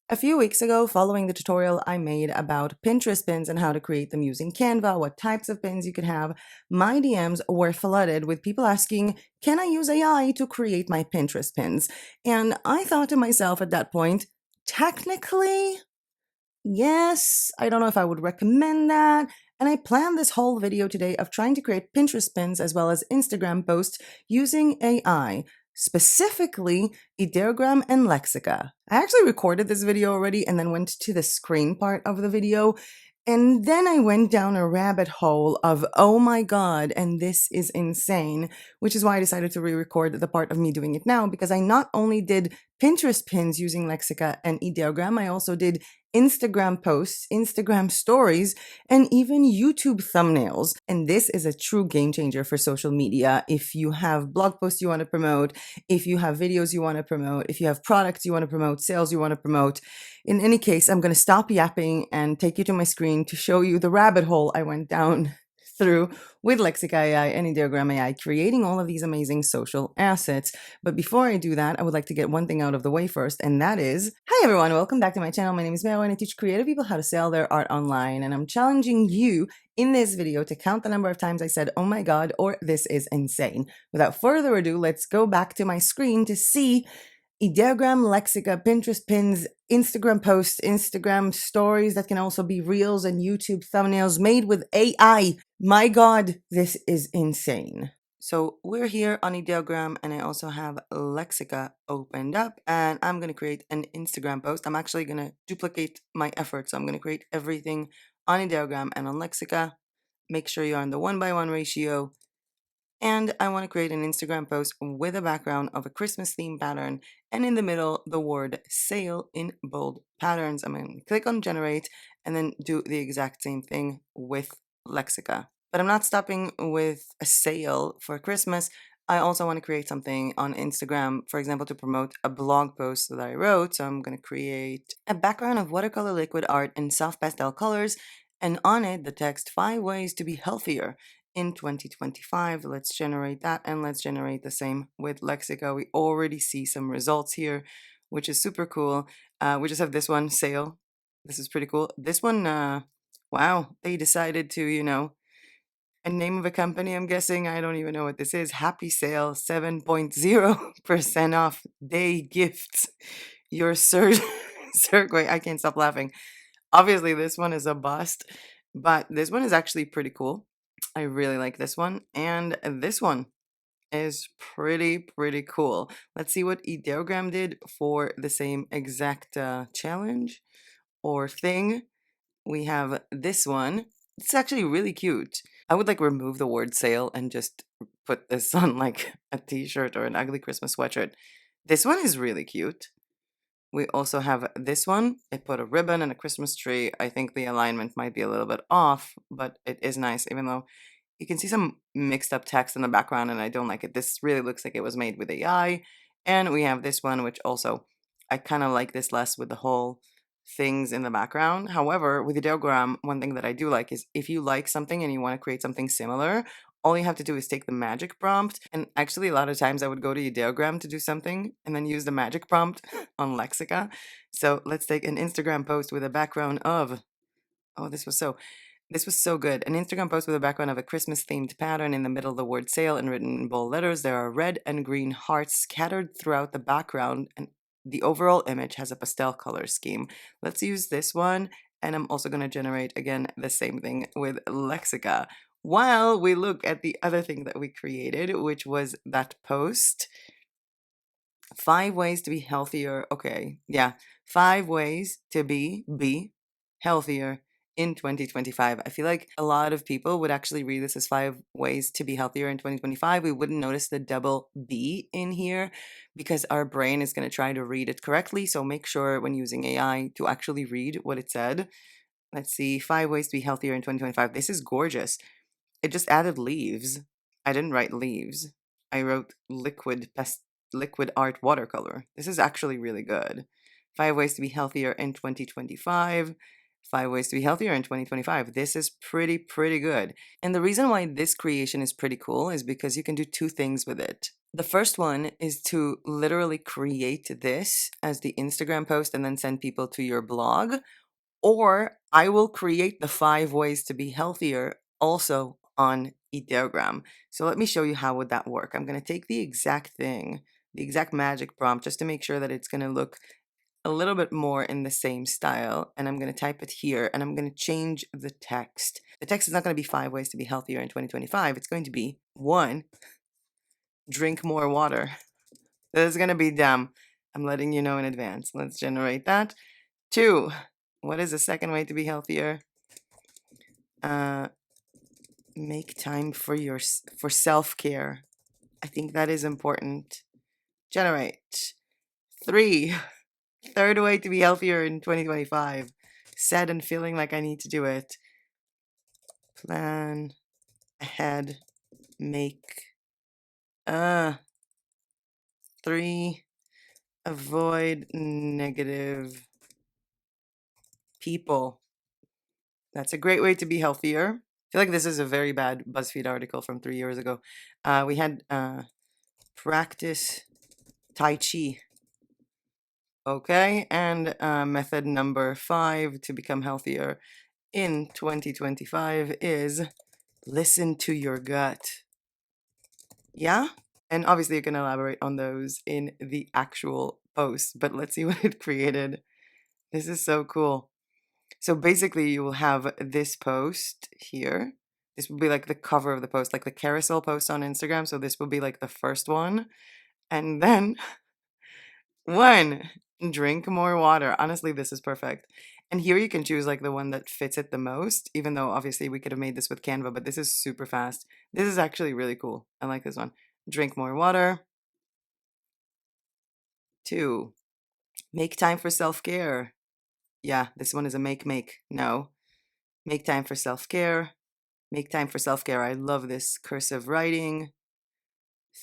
A few weeks ago, following the tutorial I made about Pinterest pins and how to create them using Canva, what types of pins you could have, my DMs were flooded with people asking, can I use AI to create my Pinterest pins? And I thought to myself at that point, technically, yes, I don't know if I would recommend that. And I planned this whole video today of trying to create Pinterest pins as well as Instagram posts using AI, specifically Ideogram and Lexica. I actually recorded this video already and then went to the screen part of the video. And then I went down a rabbit hole of, oh my God, and this is insane, which is why I decided to re-record the part of me doing it now, because I not only did Pinterest pins using Lexica and Ideogram, I also did Instagram posts, Instagram stories, and even YouTube thumbnails. And this is a true game changer for social media. If you have blog posts you want to promote, if you have videos you want to promote, if you have products you want to promote, sales you want to promote. In any case, I'm going to stop yapping and take you to my screen to show you the rabbit hole I went down through with Lexica AI and Ideogram AI, creating all of these amazing social assets. But before I do that, I would like to get one thing out of the way first, and that is, hi everyone, welcome back to my channel. My name is Mero, and I teach creative people how to sell their art online, and I'm challenging you in this video to count the number of times I said, oh my God, or this is insane. Without further ado, let's go back to my screen to see Ideogram, Lexica, Pinterest pins, Instagram posts, Instagram stories that can also be reels, and YouTube thumbnails made with AI. My God, this is insane. So we're here on Ideogram, and I also have Lexica opened up, and I'm going to create an Instagram post. I'm actually going to duplicate my effort. So I'm going to create everything on Ideogram and on Lexica. Make sure you're on the 1:1 ratio. And I want to create an Instagram post with a background of a Christmas theme pattern, and in the middle, the word sale in bold patterns. I'm going to click on generate and then do the exact same thing with Lexica. But I'm not stopping with a sale for Christmas. I also want to create something on Instagram, for example, to promote a blog post that I wrote. So I'm going to create a background of watercolor liquid art in soft pastel colors, and on it, the text 5 ways to be healthier in 2025. Let's generate that, and let's generate the same with Lexica. We already see some results here, which is super cool. We just have this one, sale. This is pretty cool. This one, wow, they decided to, a name of a company, I'm guessing. I don't even know what this is. Happy sale, 7.0% off day gifts. Your Wait, I can't stop laughing. Obviously, this one is a bust, but this one is actually pretty cool. I really like this one, and this one is pretty cool. Let's see what Ideogram did for the same exact challenge or thing. We have this one. It's actually really cute. I would like remove the word sale and just put this on like a t-shirt or an ugly Christmas sweatshirt. This one is really cute. We also have this one. I put a ribbon and a Christmas tree. I think the alignment might be a little bit off, but it is nice, even though you can see some mixed up text in the background, and I don't like it. This really looks like it was made with AI. And we have this one, which also, I kind of like this less with the whole things in the background. However, with Ideogram, one thing that I do like is if you like something and you want to create something similar, all you have to do is take the magic prompt. And actually, a lot of times I would go to Ideogram to do something and then use the magic prompt on Lexica. So let's take an Instagram post with a background of, oh, this was so good. An Instagram post with a background of a Christmas themed pattern, in the middle the word sale and written in bold letters. There are red and green hearts scattered throughout the background, and the overall image has a pastel color scheme. Let's use this one, and I'm also going to generate again the same thing with Lexica while we look at the other thing that we created, which was that post. 5 ways to be healthier. Okay, yeah. 5 ways to be healthier in 2025. I feel like a lot of people would actually read this as 5 ways to be healthier in 2025. We wouldn't notice the double B in here because our brain is going to try to read it correctly. So make sure when using AI to actually read what it said. Let's see, 5 ways to be healthier in 2025. This is gorgeous. It just added leaves. I didn't write leaves. I wrote liquid art watercolor. This is actually really good. 5 ways to be healthier in 2025. 5 ways to be healthier in 2025. This is pretty good. And the reason why this creation is pretty cool is because you can do 2 things with it. The first one is to literally create this as the Instagram post and then send people to your blog. Or I will create the 5 ways to be healthier also on Ideogram. So let me show you how would that work. I'm going to take the exact thing, the exact magic prompt, just to make sure that it's going to look a little bit more in the same style. And I'm going to type it here and I'm going to change the text. The text is not going to be 5 ways to be healthier in 2025. It's going to be 1, drink more water. This is going to be dumb. I'm letting you know in advance. Let's generate that. 2, what is the second way to be healthier? Make time for self-care. I think that is important. Generate. 3, third way to be healthier in 2025. Sad and feeling like I need to do it. Plan ahead. Make. 3, avoid negative people. That's a great way to be healthier. I feel like this is a very bad BuzzFeed article from 3 years ago. We had practice Tai Chi. Okay, and method number 5 to become healthier in 2025 is listen to your gut. Yeah? And obviously you can elaborate on those in the actual post, but let's see what it created. This is so cool. So basically you will have this post here. This will be like the cover of the post, like the carousel post on Instagram. So this will be like the first one. And then 1, drink more water. Honestly, this is perfect. And here you can choose like the one that fits it the most, even though obviously we could have made this with Canva, but this is super fast. This is actually really cool. I like this one. Drink more water. 2, make time for self-care. Yeah, this one is a make. No. Make time for self-care. Make time for self-care. I love this cursive writing.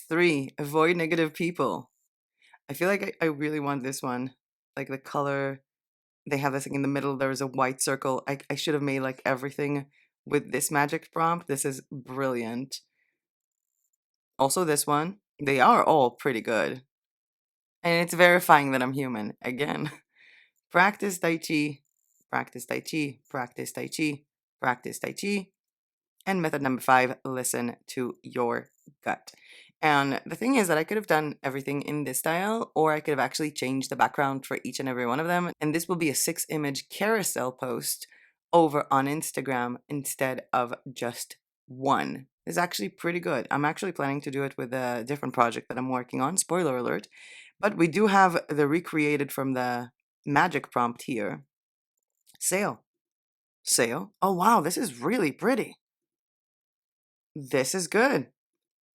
3, avoid negative people. I feel like I really want this one. Like the color, they have this thing in the middle, there's a white circle. I should have made like everything with this magic prompt. This is brilliant. Also this one. They are all pretty good. And it's verifying that I'm human. Again, practice Tai Chi, practice Tai Chi, practice Tai Chi, practice Tai Chi. And method number 5, listen to your gut. And the thing is that I could have done everything in this style, or I could have actually changed the background for each and every one of them. And this will be a 6-image carousel post over on Instagram instead of just one. It's actually pretty good. I'm actually planning to do it with a different project that I'm working on. Spoiler alert. But we do have the recreated from the magic prompt here. Sale. Sale. Oh wow, this is really pretty. This is good.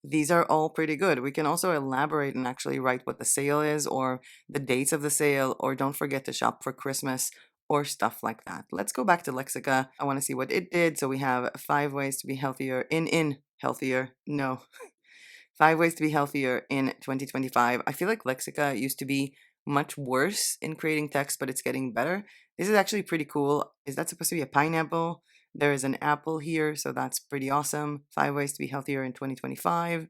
These are all pretty good. We can also elaborate and actually write what the sale is or the dates of the sale, or don't forget to shop for Christmas or stuff like that. Let's go back to Lexica. I want to see what it did. So we have 5 ways to be healthier in healthier. No. 5 ways to be healthier in 2025. I feel like Lexica used to be much worse in creating text, but it's getting better. This is actually pretty cool. Is that supposed to be a pineapple? There is an apple here, so that's pretty awesome. 5 ways to be healthier in 2025,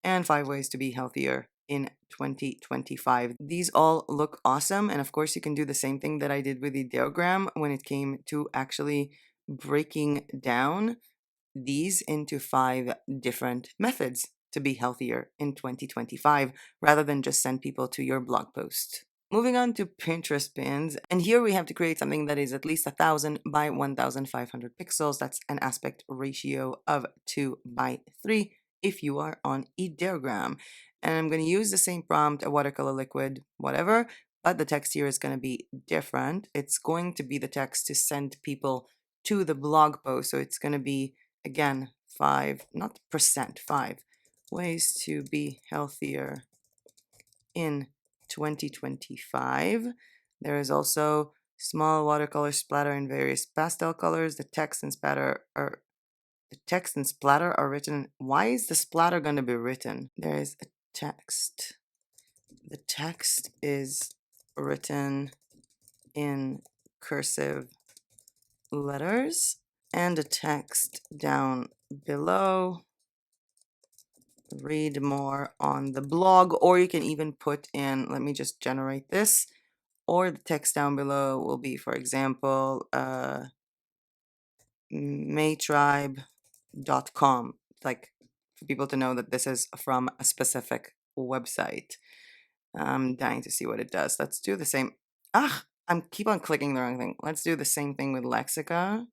and 5 ways to be healthier in 2025. These all look awesome, and of course you can do the same thing that I did with the Ideogram when it came to actually breaking down these into 5 different methods to be healthier in 2025 rather than just send people to your blog post. Moving on to Pinterest pins, and here we have to create something that is at least 1000 by 1500 pixels. That's an aspect ratio of 2:3 if you are on Ideogram. And I'm going to use the same prompt, a watercolor liquid, whatever, but the text here is going to be different. It's going to be the text to send people to the blog post. So it's going to be, again, 5, not percent, 5 ways to be healthier in 2025. There is also small watercolor splatter in various pastel colors. The text and splatter are written. Why is the splatter going to be written? There is a text. The text is written in cursive letters, and a text down below read more on the blog, or you can even put in, let me just generate this, or the text down below will be, for example, maytribe.com, like for people to know that this is from a specific website. I'm dying to see what it does. Let's do the same. I'm keep on clicking the wrong thing. Let's do the same thing with Lexica.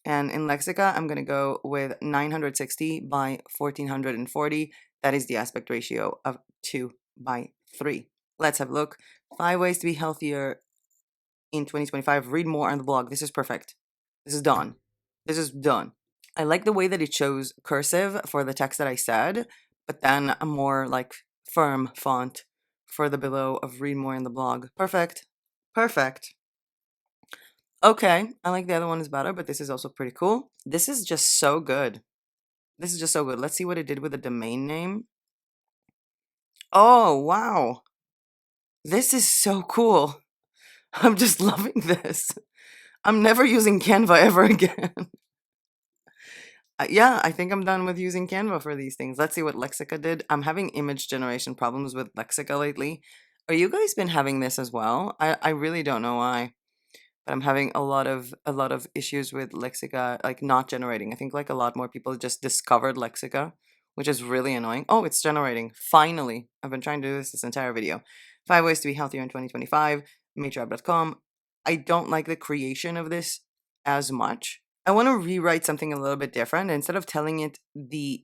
And in Lexica, I'm going to go with 960 by 1440. That is the aspect ratio of 2 by 3. Let's have a look. 5 ways to be healthier in 2025. Read more on the blog. This is perfect. This is done. This is done. I like the way that it shows cursive for the text that I said, but then a more like firm font for the below of read more in the blog. Perfect. Perfect. Okay, I like the other one is better, but this is also pretty cool. This is just so good. This is just so good. Let's see what it did with the domain name. Oh, wow. This is so cool. I'm just loving this. I'm never using Canva ever again. Yeah, I think I'm done with using Canva for these things. Let's see what Lexica did. I'm having image generation problems with Lexica lately. Are you guys been having this as well? I really don't know why. But I'm having a lot of issues with Lexica, like not generating. I think like a lot more people just discovered Lexica, which is really annoying. Oh, it's generating. Finally. I've been trying to do this entire video. 5 ways to be healthier in 2025, matribe.com. I don't like the creation of this as much. I want to rewrite something a little bit different. Instead of telling it the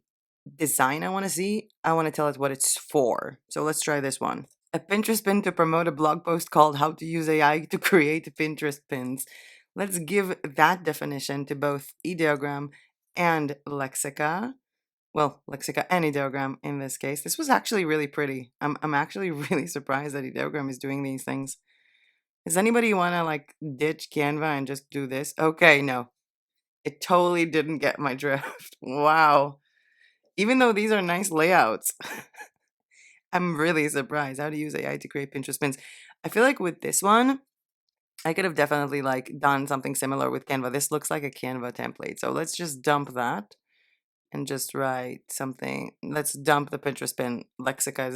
design I want to see, I want to tell it what it's for. So let's try this one. A Pinterest pin to promote a blog post called How to Use AI to Create Pinterest Pins. Let's give that definition to both Ideogram and Lexica. Well, Lexica and Ideogram in this case. This was actually really pretty. I'm actually really surprised that Ideogram is doing these things. Does anybody want to like ditch Canva and just do this? Okay, no. It totally didn't get my drift. Wow. Even though these are nice layouts. I'm really surprised how to use AI to create Pinterest pins. I feel like with this one, I could have definitely like done something similar with Canva. This looks like a Canva template. So let's just dump that and just write something. Let's dump the Pinterest pin. Lexica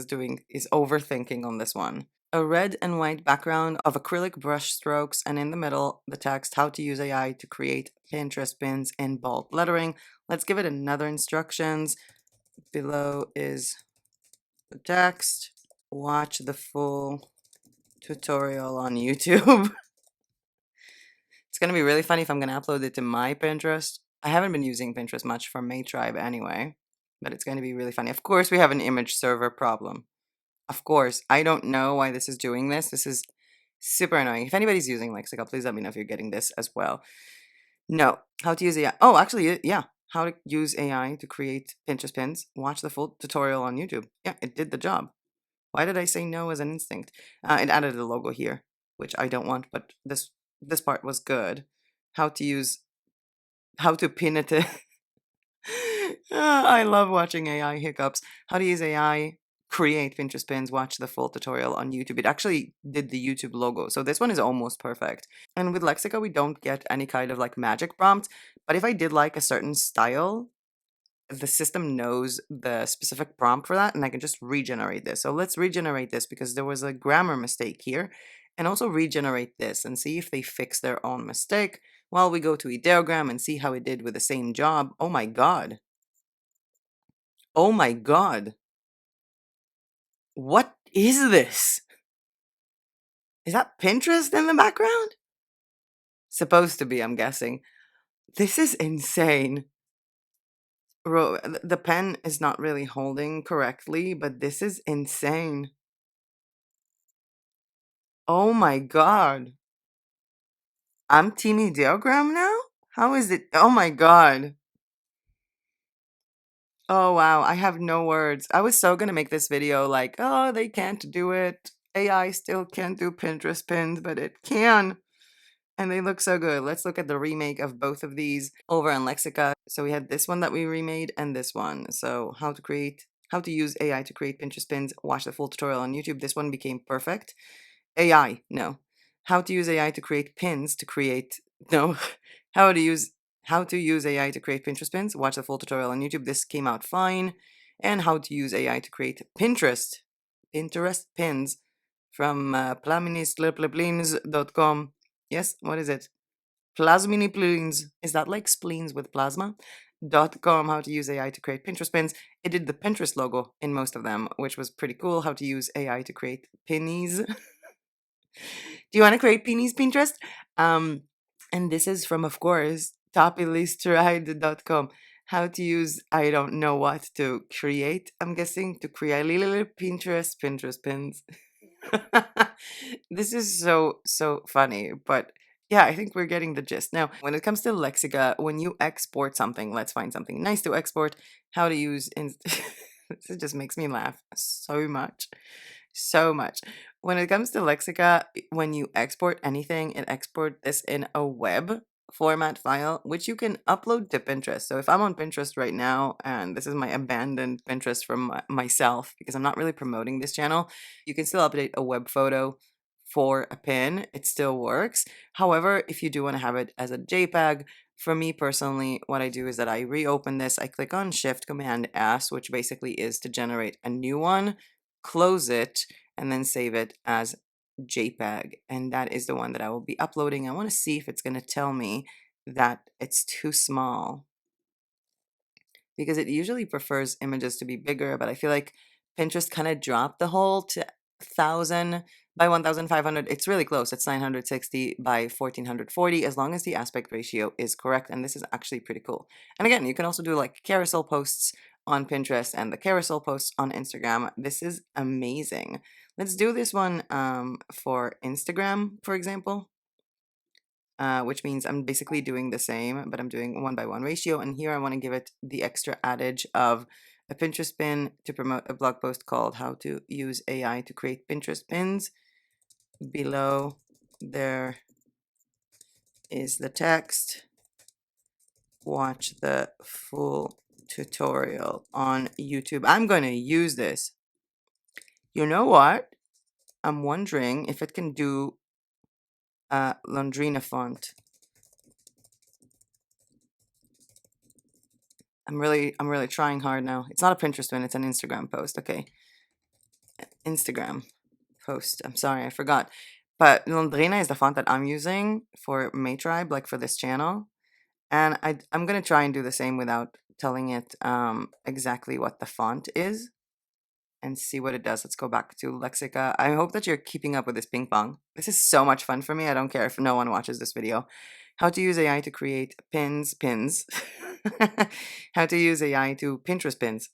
is overthinking on this one. A red and white background of acrylic brush strokes, and in the middle, the text, how to use AI to create Pinterest pins in bold lettering. Let's give it another instructions. Below is the text. Watch the full tutorial on YouTube. It's going to be really funny if I'm going to upload it to my Pinterest. I haven't been using Pinterest much for Maytribe anyway, but it's going to be really funny. Of course, we have an image server problem. Of course, I don't know why this is doing this. This is super annoying. If anybody's using Lexica, please let me know if you're getting this as well. No, how to use AI. Oh, actually, yeah. How to use AI to create Pinterest pins. Watch the full tutorial on YouTube. Yeah, it did the job. Why did I say no as an instinct? It added a logo here, which I don't want, but this part was good. How to pin it to I love watching AI hiccups. How to use AI, create Pinterest pins, watch the full tutorial on YouTube. It actually did the YouTube logo. So this one is almost perfect. And with Lexica, we don't get any kind of like magic prompt. But if I did like a certain style, the system knows the specific prompt for that, and I can just regenerate this. So let's regenerate this because there was a grammar mistake here, and also regenerate this and see if they fix their own mistake while we go to Ideogram and see how it did with the same job. Oh my god. Oh my god. What is this? Is that Pinterest in the background? Supposed to be, I'm guessing. This is insane. The pen is not really holding correctly, but this is insane. Oh my god. I'm Team Ideogram now? How is it? Oh my god. Oh wow, I have no words. I was so gonna make this video like, oh, they can't do it. AI still can't do Pinterest pins, but it can. And they look so good. Let's look at the remake of both of these over on Lexica. So we had this one that we remade and this one. So how to use AI to create Pinterest pins. Watch the full tutorial on YouTube. This one became perfect. AI, no. How to use AI to create pins to create, no. How to use how to use AI to create Pinterest pins. Watch the full tutorial on YouTube. This came out fine. And how to use AI to create Pinterest pins from plaminisplplins.com. Yes, what is it? Plasminiplins. Is that like spleens with plasma? .com, how to use AI to create Pinterest pins. It did the Pinterest logo in most of them, which was pretty cool. How to use AI to create pinnies. Do you want to create Peonies Pinterest? Um, and this is from, of course, topilystride.com. How to use I don't know what to create. I'm guessing to create little Pinterest pins. This is so funny, but yeah, I think we're getting the gist. Now, when it comes to Lexica, when you export something, let's find something nice to export. How to use this just makes me laugh so much. So much. When it comes to Lexica, when you export anything, it exports this in a web format file, which you can upload to Pinterest. So if I'm on Pinterest right now, and this is my abandoned Pinterest from myself, because I'm not really promoting this channel, you can still update a web photo for a pin. It still works. However, if you do want to have it as a JPEG, for me personally, what I do is that I reopen this, I click on Shift Command S, which basically is to generate a new one, close it, and then save it as JPEG. And that is the one that I will be uploading. I want to see if it's going to tell me that it's too small, because it usually prefers images to be bigger, but I feel like Pinterest kind of dropped the whole to 1000 by 1500. It's really close. It's 960 by 1440, as long as the aspect ratio is correct. And this is actually pretty cool. And again, you can also do like carousel posts on Pinterest and the carousel posts on Instagram. This is amazing. Let's do this one for Instagram, for example. Which means I'm basically doing the same, but I'm doing 1:1 ratio. And here I want to give it the extra adage of a Pinterest pin to promote a blog post called How to Use AI to Create Pinterest Pins. Below there is the text. Watch the full tutorial on YouTube. I'm going to use this. You know what? I'm wondering if it can do Londrina font. I'm really trying hard now. It's not a Pinterest pin, it's an Instagram post. Okay. Instagram post. I'm sorry, I forgot. But Londrina is the font that I'm using for Maytribe, like for this channel. And I'm gonna try and do the same without telling it exactly what the font is and see what it does. Let's go back to Lexica. I hope that you're keeping up with this ping pong. This is so much fun for me. I don't care if no one watches this video. How to use AI to create pins. How to use AI to Pinterest pins.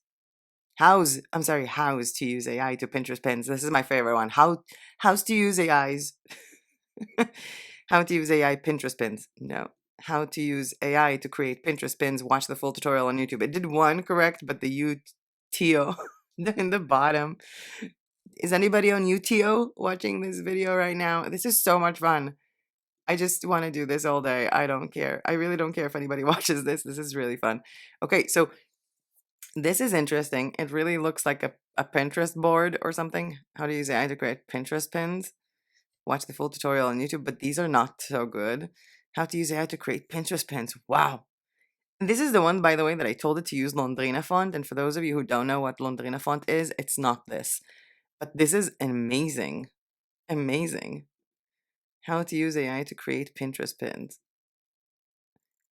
How's to use AI to Pinterest pins. This is my favorite one. How's to use AIs. How to use AI Pinterest pins. No. How to use AI to create Pinterest pins. Watch the full tutorial on YouTube. It did one correct, but the UTO in the bottom. Is anybody on UTO watching this video right now? This is so much fun. I just want to do this all day. I don't care. I really don't care if anybody watches this. This is really fun. Okay, so this is interesting. It really looks like a Pinterest board or something. How to use AI to create Pinterest pins. Watch the full tutorial on YouTube, but these are not so good. How to use AI to create Pinterest pins. Wow. This is the one, by the way, that I told it to use Londrina font. And for those of you who don't know what Londrina font is, it's not this. But this is amazing. Amazing. How to use AI to create Pinterest pins.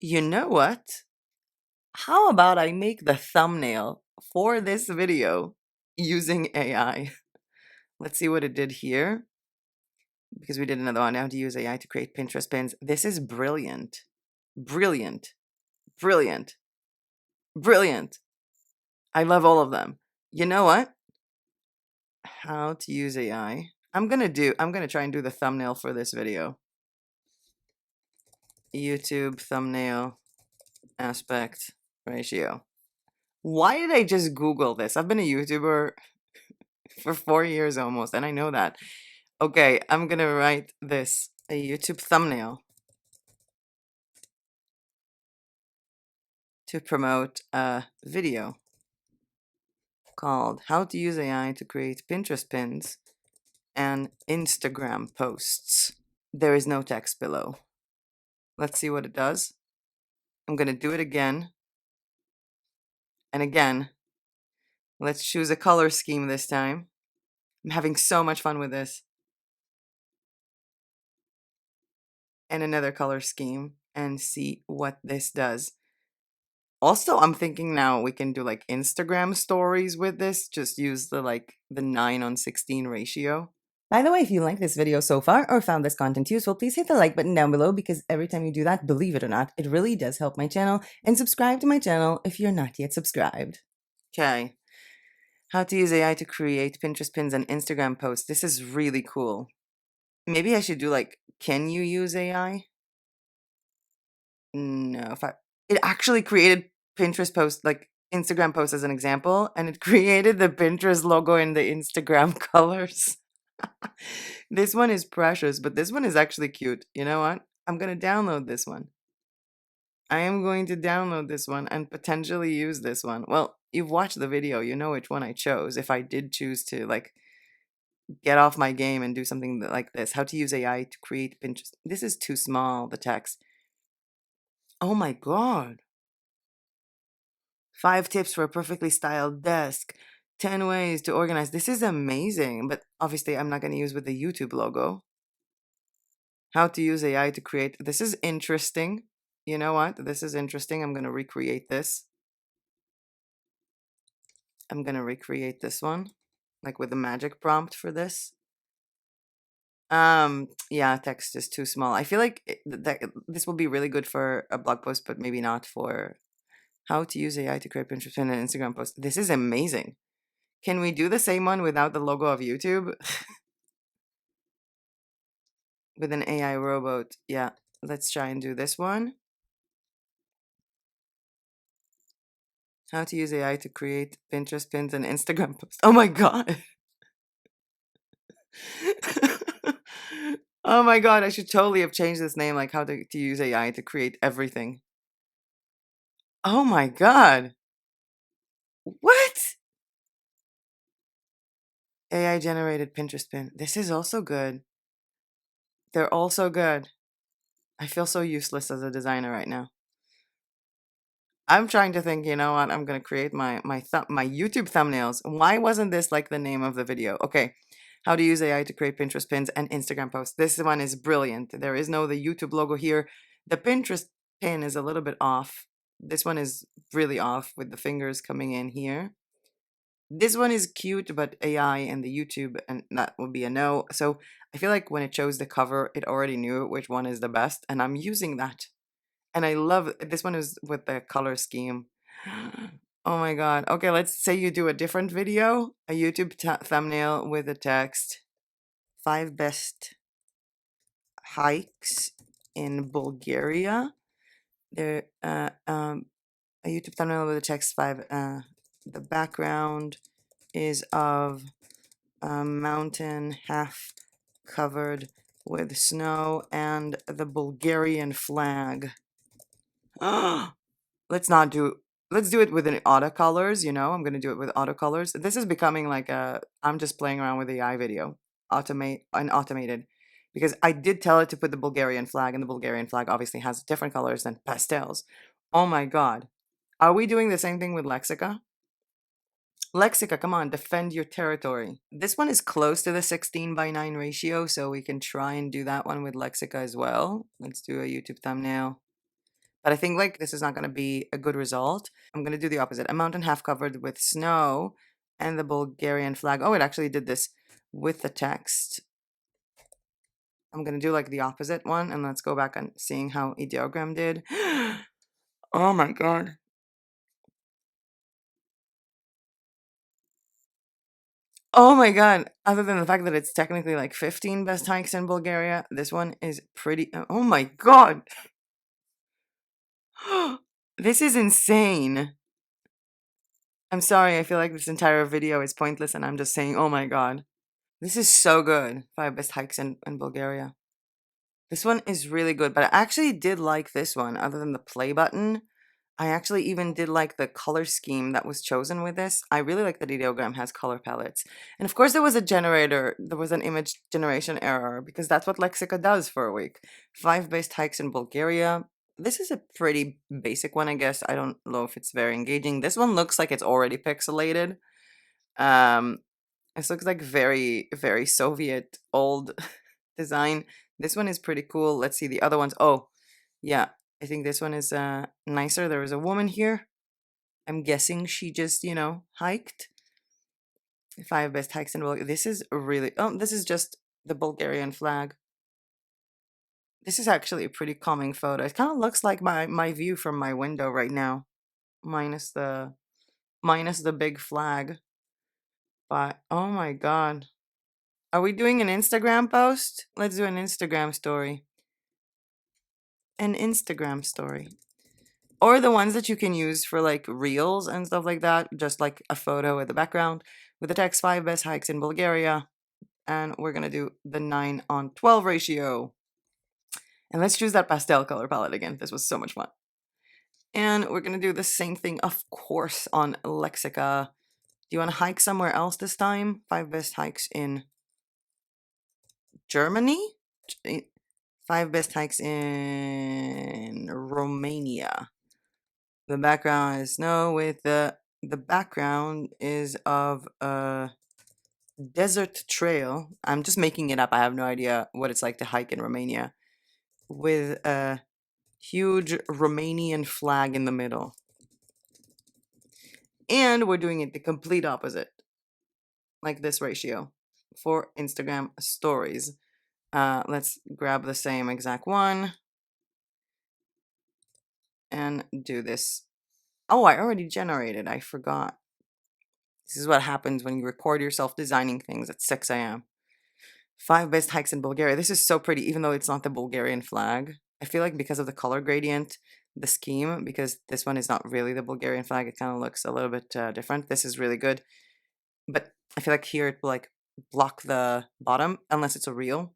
You know what? How about I make the thumbnail for this video using AI? Let's see what it did here, because we did another one. How to use AI to create Pinterest pins. This is brilliant. Brilliant. Brilliant. Brilliant. I love all of them. You know what? How to use AI. I'm gonna try and do the thumbnail for this video. YouTube thumbnail aspect ratio. Why did I just Google this? I've been a YouTuber for 4 years almost, and I know that. Okay, I'm gonna write this, a YouTube thumbnail to promote a video called How to Use AI to Create Pinterest Pins and Instagram Posts. There is no text below. Let's see what it does. I'm going to do it again and again. Let's choose a color scheme this time. I'm having so much fun with this. And another color scheme and see what this does. Also, I'm thinking now we can do like Instagram stories with this. Just use the 9:16 ratio. By the way, if you like this video so far or found this content useful, please hit the like button down below because every time you do that, believe it or not, it really does help my channel. And subscribe to my channel if you're not yet subscribed. Okay. How to use AI to create Pinterest pins and Instagram posts. This is really cool. Maybe I should do like, can you use AI? No, if I it actually created Pinterest post, like Instagram post as an example, and it created the Pinterest logo in the Instagram colors. This one is precious, but this one is actually cute. You know what? I'm gonna download this one. I am going to download this one and potentially use this one. Well, you've watched the video, you know which one I chose. If I did choose to like get off my game and do something like this, how to use AI to create Pinterest. This is too small, the text. Oh my God. 5 tips for a perfectly styled desk. 10 ways to organize. This is amazing, but obviously I'm not going to use with the YouTube logo. How to use AI to create. This is interesting. You know what? This is interesting. I'm going to recreate this. I'm going to recreate this one, like with the magic prompt for this. Yeah, text is too small. I feel like this will be really good for a blog post, but maybe not for how to use AI to create Pinterest pin and Instagram post. This is amazing. Can we do the same one without the logo of YouTube? With an AI robot. Yeah, let's try and do this one. How to use AI to create Pinterest pins and Instagram posts. Oh my God. Oh my God, I should totally have changed this name, like how to use AI to create everything. Oh my God. What? AI generated Pinterest pin. This is also good. They're also good. I feel so useless as a designer right now. I'm trying to think, you know what? I'm gonna create my YouTube thumbnails. Why wasn't this like the name of the video? Okay. How to use AI to create Pinterest pins and Instagram posts. This one is brilliant. There is no the YouTube logo here. The Pinterest pin is a little bit off. This one is really off with the fingers coming in here. This one is cute, but AI and the YouTube, and that would be a no. So I feel like when it chose the cover, it already knew which one is the best, and I'm using that. And I love this one is with the color scheme. Oh my God. Okay, let's say you do a different video, a YouTube thumbnail with the text 5 best hikes in Bulgaria. There, a YouTube thumbnail with the text 5. The background is of a mountain half covered with snow and the Bulgarian flag. Let's not do let's do it with an auto colors, you know. I'm gonna do it with auto colors. This is becoming like a I'm just playing around with the AI video. Automated. Because I did tell it to put the Bulgarian flag, and the Bulgarian flag obviously has different colors than pastels. Oh my God. Are we doing the same thing with Lexica? Lexica, come on, defend your territory. This one is close to the 16:9 ratio, so we can try and do that one with Lexica as well. Let's do a YouTube thumbnail. But I think like this is not going to be a good result. I'm going to do the opposite. A mountain half covered with snow and the Bulgarian flag. Oh, it actually did this with the text. I'm going to do like the opposite one, and let's go back and seeing how Ideogram did. Oh my God. Oh my God. Other than the fact that it's technically like 15 best hikes in Bulgaria, this one is pretty. Oh my God. This is insane. I'm sorry, I feel like this entire video is pointless and I'm just saying, oh my God. This is so good. 5 best hikes in Bulgaria. This one is really good, but I actually did like this one, other than the play button. I actually even did like the color scheme that was chosen with this. I really like that Ideogram has color palettes. And of course there was a generator, there was an image generation error, because that's what Lexica does for a week. 5 best hikes in Bulgaria. this is a pretty basic one, I guess. I don't know if it's very engaging. This one looks like it's already pixelated. Um, this looks like very, very Soviet old design. This one is pretty cool. Let's see the other ones. Oh, yeah. I think this one is nicer. There is a woman here. I'm guessing she just, hiked. 5 best hikes in Bulgaria. This is really, oh, this is just the Bulgarian flag. This is actually a pretty calming photo. It kind of looks like my view from my window right now, minus the big flag. But oh my god. Are we doing an Instagram post? Let's do an Instagram story. An Instagram story. Or the ones that you can use for like reels and stuff like that, just like a photo with the background with the text 5 best hikes in Bulgaria. And we're going to do the 9:12 ratio. And let's choose that pastel color palette again. This was so much fun. And we're going to do the same thing, of course, on Lexica. Do you want to hike somewhere else this time? 5 best hikes in Germany? 5 best hikes in Romania. The background is snow with the background is of a desert trail. I'm just making it up. I have no idea what it's like to hike in Romania. With a huge Romanian flag in the middle. And we're doing it the complete opposite. Like this ratio for Instagram stories. Let's grab the same exact one and do this. Oh, I already generated. I forgot. This is what happens when you record yourself designing things at 6 a.m. 5 best hikes in Bulgaria. This is so pretty, even though it's not the Bulgarian flag. I feel like because of the color gradient, the scheme, because this one is not really the Bulgarian flag, it kind of looks a little bit different. This is really good. But I feel like here it will like block the bottom unless it's a reel.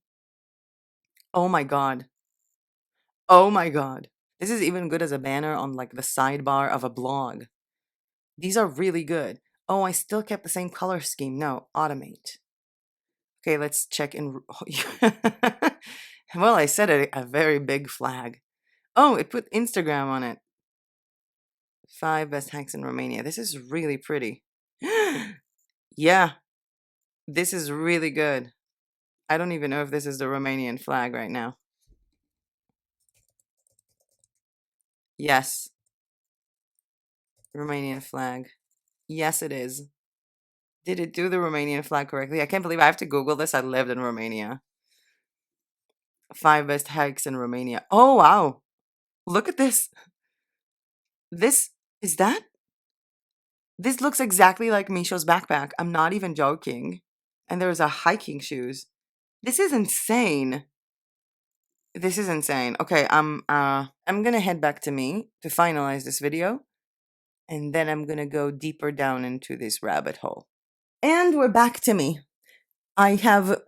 Oh my god. Oh my god. This is even good as a banner on like the sidebar of a blog. These are really good. Oh, I still kept the same color scheme. No, automate. Okay, let's check in. Well, I said a very big flag. Oh, it put Instagram on it. 5 best hikes in Romania. This is really pretty. Yeah, this is really good. I don't even know if this is the Romanian flag right now. Yes, Romanian flag. Yes, it is. Did it do the Romanian flag correctly? I can't believe I have to Google this. I lived in Romania. 5 best hikes in Romania. Oh, wow. Look at this. This, is that? This looks exactly like Misho's backpack. I'm not even joking. And there's a hiking shoes. This is insane. This is insane. Okay, I'm gonna head back to me to finalize this video, and then I'm gonna go deeper down into this rabbit hole. And we're back to me. I have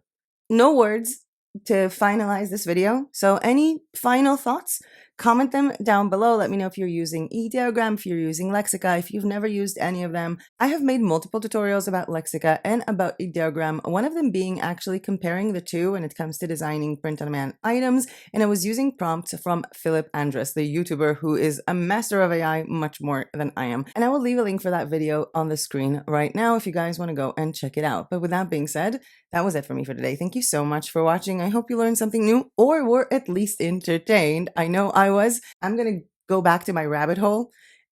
no words to finalize this video. So any final thoughts? Comment them down below. Let me know if you're using Ideogram, if you're using Lexica, if you've never used any of them. I have made multiple tutorials about Lexica and about Ideogram, one of them being actually comparing the two when it comes to designing print-on-demand items, and I was using prompts from Philip Andrus, the YouTuber who is a master of AI much more than I am. And I will leave a link for that video on the screen right now if you guys want to go and check it out. But with that being said, that was it for me for today. Thank you so much for watching. I hope you learned something new or were at least entertained. I know I was. I'm going to go back to my rabbit hole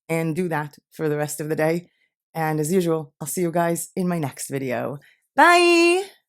and do that for the rest of the day. And as usual, I'll see you guys in my next video. Bye!